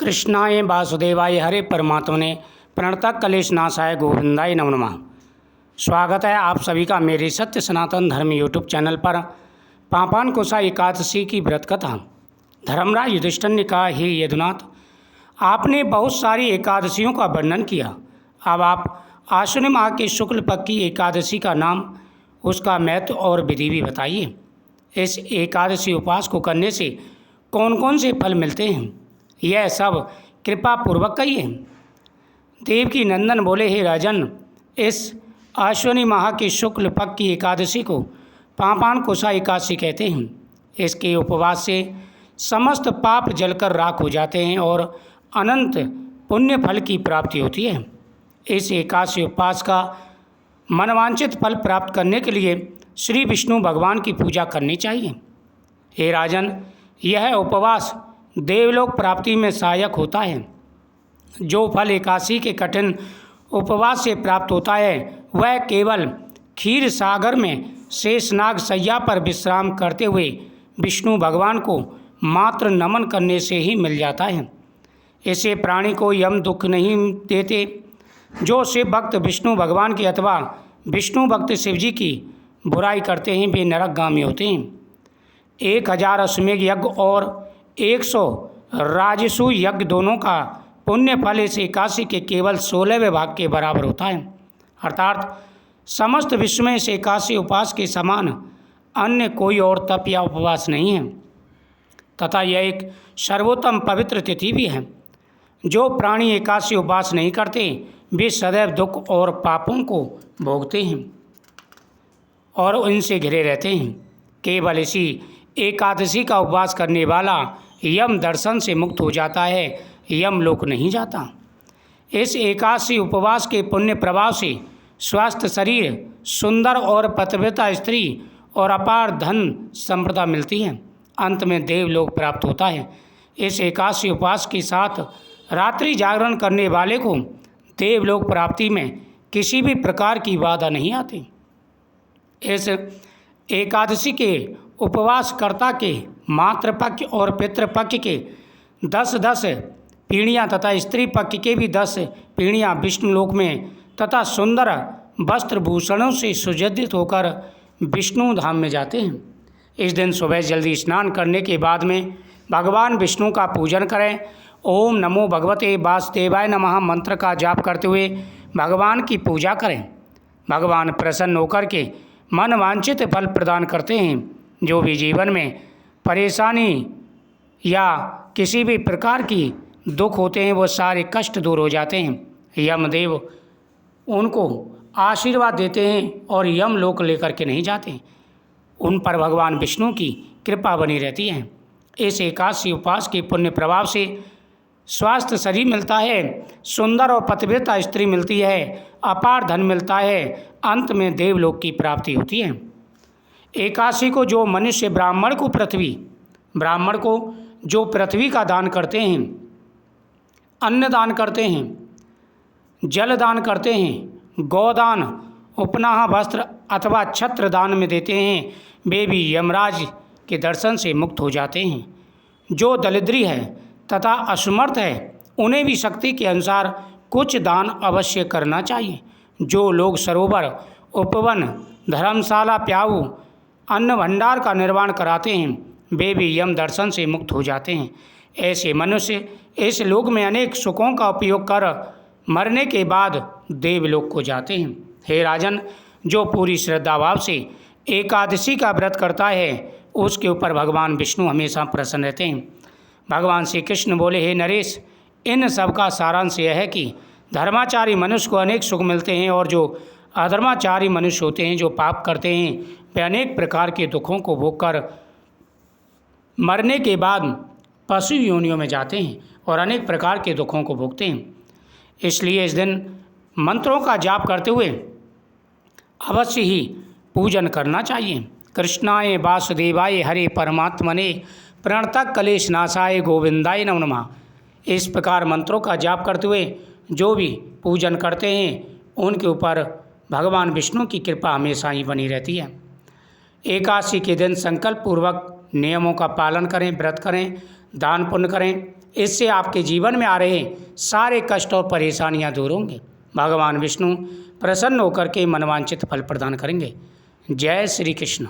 कृष्णाय वासुदेवाय हरे परमात्मने प्रणतः कलेश नाशाय गोविंदाय नमो नमः। स्वागत है आप सभी का मेरे सत्य सनातन धर्म यूट्यूब चैनल पर। पापान कोसा एकादशी की व्रत कथा। धर्मराज युधिष्ठिर ने कहा, हे यदुनाथ, आपने बहुत सारी एकादशियों का वर्णन किया। अब आप आश्विन माह के शुक्ल पक्ष की एकादशी का नाम, उसका महत्व और विधि भी बताइए। इस एकादशी उपवास को करने से कौन कौन से फल मिलते हैं, यह सब कृपा पूर्वक कहिए। देवकी नंदन बोले, हे राजन, इस आश्विनी माह के शुक्ल पक्ष की एकादशी को पापान कोसा एकादशी कहते हैं। इसके उपवास से समस्त पाप जलकर राख हो जाते हैं और अनंत पुण्य फल की प्राप्ति होती है। इस एकादशी उपवास का मनवांछित फल प्राप्त करने के लिए श्री विष्णु भगवान की पूजा करनी चाहिए। हे राजन, यह उपवास देवलोक प्राप्ति में सहायक होता है। जो फल एकादशी के कठिन उपवास से प्राप्त होता है वह केवल क्षीर सागर में शेषनाग सैया पर विश्राम करते हुए विष्णु भगवान को मात्र नमन करने से ही मिल जाता है। इससे प्राणी को यम दुख नहीं देते। जो शिव भक्त विष्णु भगवान की अथवा विष्णु भक्त शिव जी की बुराई करते हैं वे नरकगामी होते हैं। 1000 अश्वमेध यज्ञ और 100 राजसू यज्ञ दोनों का पुण्य फल इस एकादशी के केवल 16वें भाग के बराबर होता है। अर्थात समस्त विश्व में इस एकादशी उपवास के समान अन्य कोई और तप या उपवास नहीं है तथा यह एक सर्वोत्तम पवित्र तिथि भी है। जो प्राणी एकादशी उपवास नहीं करते वे सदैव दुख और पापों को भोगते हैं और उनसे घिरे रहते हैं। केवल इसी एकादशी का उपवास करने वाला यम दर्शन से मुक्त हो जाता है, यम लोक नहीं जाता। इस एकादशी उपवास के पुण्य प्रभाव से स्वस्थ शरीर, सुंदर और पतिव्रता स्त्री और अपार धन संपदा मिलती है। अंत में देवलोक प्राप्त होता है। इस एकादशी उपवास के साथ रात्रि जागरण करने वाले को देवलोक प्राप्ति में किसी भी प्रकार की बाधा नहीं आती। इस एकादशी के उपवासकर्ता के मातृपक्ष और पितृपक्ष के 10-10 पीढ़ियाँ तथा स्त्री पक्ष के भी 10 पीढ़ियाँ विष्णुलोक में तथा सुंदर वस्त्र भूषणों से सुसज्जित होकर विष्णु धाम में जाते हैं। इस दिन सुबह जल्दी स्नान करने के बाद में भगवान विष्णु का पूजन करें। ओम नमो भगवते वासुदेवाय नमः मंत्र का जाप करते हुए भगवान की पूजा करें। भगवान प्रसन्न होकर के मन वांछित फल प्रदान करते हैं। जो भी जीवन में परेशानी या किसी भी प्रकार की दुख होते हैं वो सारे कष्ट दूर हो जाते हैं। यमदेव उनको आशीर्वाद देते हैं और यम लोक लेकर के नहीं जाते, उन पर भगवान विष्णु की कृपा बनी रहती है। इस एकादशी उपवास के पुण्य प्रभाव से स्वास्थ्य शरीर मिलता है, सुंदर और पतिव्रता स्त्री मिलती है, अपार धन मिलता है, अंत में देवलोक की प्राप्ति होती है। एकादशी को जो मनुष्य ब्राह्मण को जो पृथ्वी का दान करते हैं, अन्न दान करते हैं, जल दान करते हैं, गोदान, उपनाह वस्त्र अथवा छत्र दान में देते हैं, वे भी यमराज के दर्शन से मुक्त हो जाते हैं। जो दरिद्री है तथा असमर्थ है उन्हें भी शक्ति के अनुसार कुछ दान अवश्य करना चाहिए। जो लोग सरोवर, उपवन, धर्मशाला, प्याऊ, अन्न भंडार का निर्माण कराते हैं वे भी यम दर्शन से मुक्त हो जाते हैं। ऐसे मनुष्य इस लोक में अनेक सुखों का उपयोग कर मरने के बाद देवलोक को जाते हैं। हे राजन, जो पूरी श्रद्धा भाव से एकादशी का व्रत करता है उसके ऊपर भगवान विष्णु हमेशा प्रसन्न रहते हैं। भगवान श्री कृष्ण बोले, हे नरेश, इन सब का सारांश यह है कि धर्माचारी मनुष्य को अनेक सुख मिलते हैं और जो अधर्माचारी मनुष्य होते हैं, जो पाप करते हैं, वे अनेक प्रकार के दुखों को भोगकर मरने के बाद पशु योनियों में जाते हैं और अनेक प्रकार के दुखों को भोगते हैं। इसलिए इस दिन मंत्रों का जाप करते हुए अवश्य ही पूजन करना चाहिए। कृष्णाय वासुदेवाय हरे परमात्मने प्रणतः कलेश नाशाय गोविंदाय नमो नमः। इस प्रकार मंत्रों का जाप करते हुए जो भी पूजन करते हैं उनके ऊपर भगवान विष्णु की कृपा हमेशा ही बनी रहती है। एकादशी के दिन संकल्प पूर्वक नियमों का पालन करें, व्रत करें, दान पुण्य करें। इससे आपके जीवन में आ रहे सारे कष्ट और परेशानियां दूर होंगे। भगवान विष्णु प्रसन्न होकर के मनवांछित फल प्रदान करेंगे। जय श्री कृष्ण।